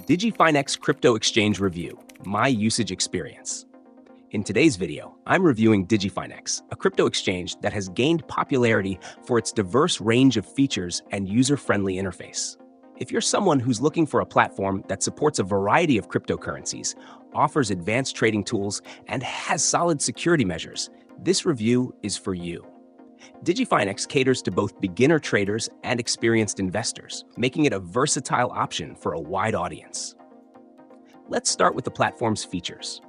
DigiFinex Crypto Exchange Review, My Usage Experience. In today's video, I'm reviewing DigiFinex, a crypto exchange that has gained popularity for its diverse range of features and user-friendly interface. If you're someone who's looking for a platform that supports a variety of cryptocurrencies, offers advanced trading tools, and has solid security measures, this review is for you. DigiFinex caters to both beginner traders and experienced investors, making it a versatile option for a wide audience. Let's start with the platform's features.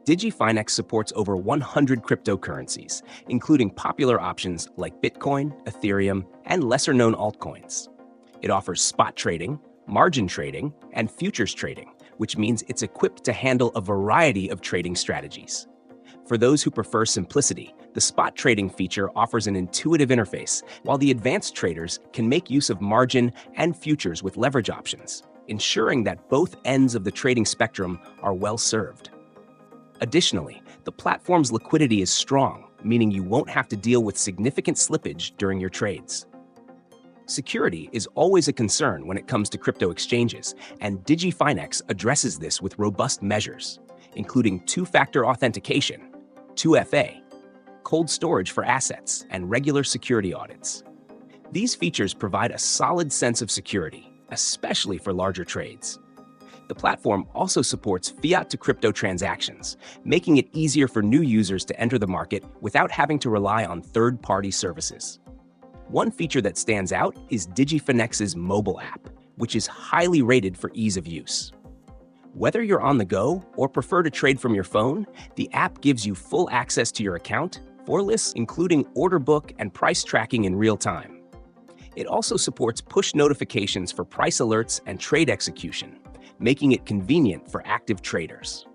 DigiFinex supports over 100 cryptocurrencies, including popular options like Bitcoin, Ethereum, and lesser-known altcoins. It offers spot trading, margin trading, and futures trading, which means it's equipped to handle a variety of trading strategies. For those who prefer simplicity, the spot trading feature offers an intuitive interface, while the advanced traders can make use of margin and futures with leverage options, ensuring that both ends of the trading spectrum are well served. Additionally, the platform's liquidity is strong, meaning you won't have to deal with significant slippage during your trades. Security is always a concern when it comes to crypto exchanges, and DigiFinex addresses this with robust measures, including two-factor authentication, 2FA, cold storage for assets, and regular security audits. These features provide a solid sense of security, especially for larger trades. The platform also supports fiat-to-crypto transactions, making it easier for new users to enter the market without having to rely on third-party services. One feature that stands out is DigiFinex's mobile app, which is highly rated for ease of use. Whether you're on the go or prefer to trade from your phone, the app gives you full access to your account for lists, including order book and price tracking in real time. It also supports push notifications for price alerts and trade execution, making it convenient for active traders.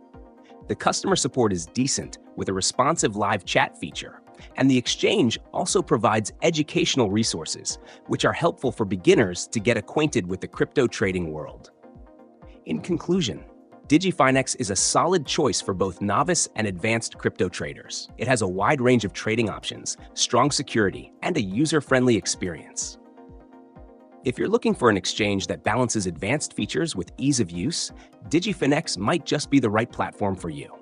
The customer support is decent with a responsive live chat feature, and the exchange also provides educational resources, which are helpful for beginners to get acquainted with the crypto trading world. In conclusion, DigiFinex is a solid choice for both novice and advanced crypto traders. It has a wide range of trading options, strong security, and a user-friendly experience. If you're looking for an exchange that balances advanced features with ease of use, DigiFinex might just be the right platform for you.